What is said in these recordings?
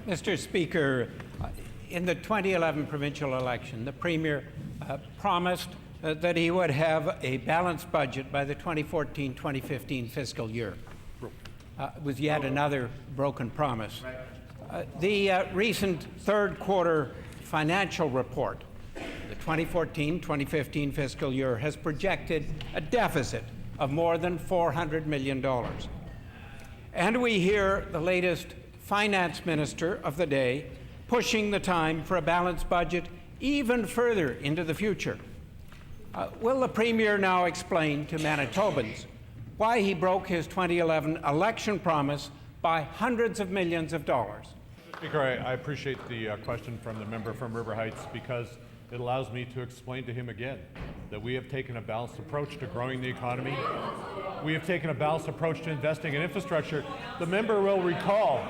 Mr. Speaker, in the 2011 provincial election, the Premier promised that he would have a balanced budget by the 2014-2015 fiscal year. With yet another broken promise. The recent third quarter financial report, the 2014-2015 fiscal year, has projected a deficit of more than $400 million. And we hear the latest finance minister of the day pushing the time for a balanced budget even further into the future. Will the Premier now explain to Manitobans why he broke his 2011 election promise by hundreds of millions of dollars? Speaker, I appreciate the question from the member from River Heights, because it allows me to explain to him again that we have taken a balanced approach to growing the economy. We have taken a balanced approach to investing in infrastructure. The member will recall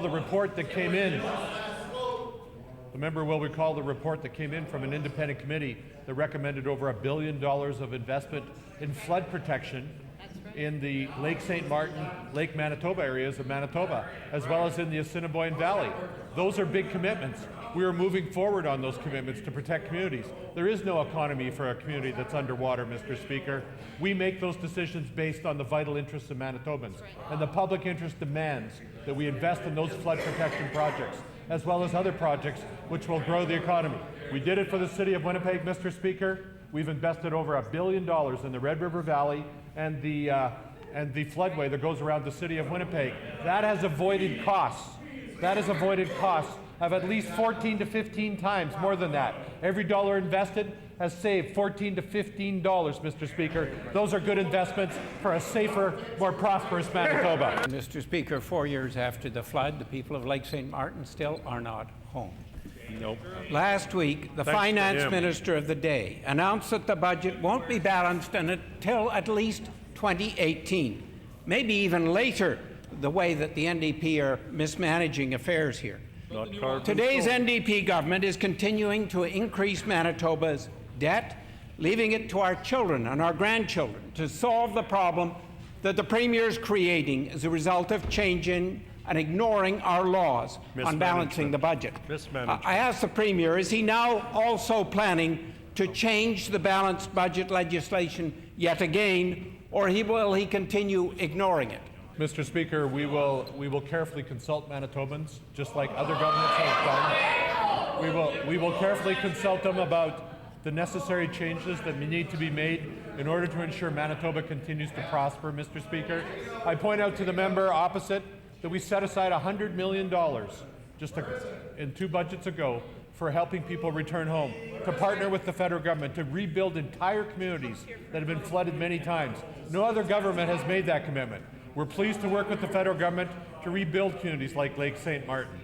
the report that came in. The member will recall the report that came in from an independent committee that recommended over $1 billion of investment in flood protection in the Lake St. Martin, Lake Manitoba areas of Manitoba, as well as in the Assiniboine Valley. Those are big commitments. We are moving forward on those commitments to protect communities. There is no economy for a community that's underwater, Mr. Speaker. We make those decisions based on the vital interests of Manitobans. And the public interest demands that we invest in those flood protection projects, as well as other projects which will grow the economy. We did it for the City of Winnipeg, Mr. Speaker. We've invested over $1 billion in the Red River Valley and the floodway that goes around the City of Winnipeg. That has avoided costs. Of at least 14 to 15 times more than that. Every dollar invested has saved $14 to $15, Mr. Speaker. Those are good investments for a safer, more prosperous Manitoba. Mr. Speaker, 4 years after the flood, the people of Lake St. Martin still are not home. Nope. Last week, the finance minister of the day announced that the budget won't be balanced until at least 2018, maybe even later, the way that the NDP are mismanaging affairs here. Today's NDP government is continuing to increase Manitoba's debt, leaving it to our children and our grandchildren to solve the problem that the Premier is creating as a result of changing and ignoring our laws on balancing the budget. I ask the Premier, is he now also planning to change the balanced budget legislation yet again, or will he continue ignoring it? Mr. Speaker, we will carefully consult Manitobans, just like other governments have done. We will carefully consult them about the necessary changes that need to be made in order to ensure Manitoba continues to prosper, Mr. Speaker. I point out to the member opposite that we set aside $100 million in 2 budgets ago for helping people return home, to partner with the federal government to rebuild entire communities that have been flooded many times. No other government has made that commitment. We're pleased to work with the federal government to rebuild communities like Lake St. Martin,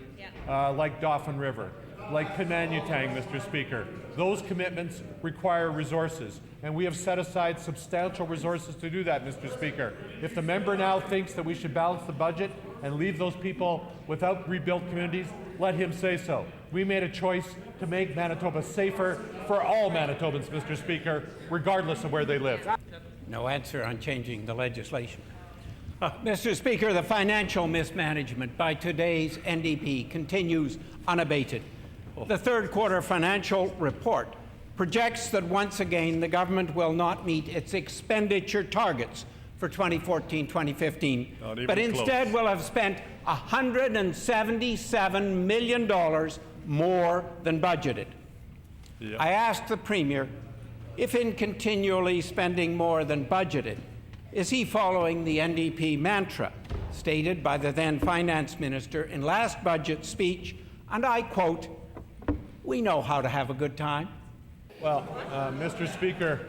like Dauphin River, like Penanutang, Mr. Speaker. Those commitments require resources, and we have set aside substantial resources to do that, Mr. Speaker. If the member now thinks that we should balance the budget and leave those people without rebuilt communities, let him say so. We made a choice to make Manitoba safer for all Manitobans, Mr. Speaker, regardless of where they live. No answer on changing the legislation. Mr. Speaker, the financial mismanagement by today's NDP continues unabated. The third quarter financial report projects that once again the government will not meet its expenditure targets for 2014-2015, but instead will have spent $177 million more than budgeted. Yep. I asked the Premier if in continually spending more than budgeted, is he following the NDP mantra stated by the then finance minister in last budget speech, and I quote, "We know how to have a good time"? Well, Mr. Speaker,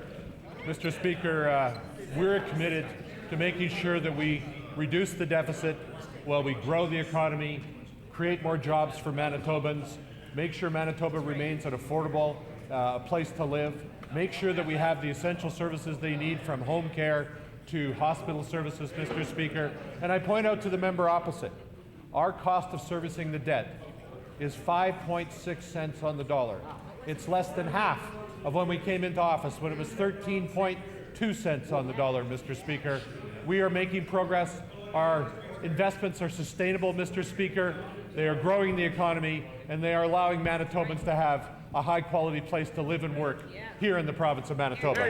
we're committed to making sure that we reduce the deficit while we grow the economy, create more jobs for Manitobans, make sure Manitoba remains an affordable place to live, make sure that we have the essential services they need, from home care to hospital services, Mr. Speaker. And I point out to the member opposite, our cost of servicing the debt is 5.6 cents on the dollar. It's less than half of when we came into office, when it was 13.2 cents on the dollar, Mr. Speaker. We are making progress. Our investments are sustainable, Mr. Speaker. They are growing the economy, and they are allowing Manitobans to have a high-quality place to live and work here in the province of Manitoba.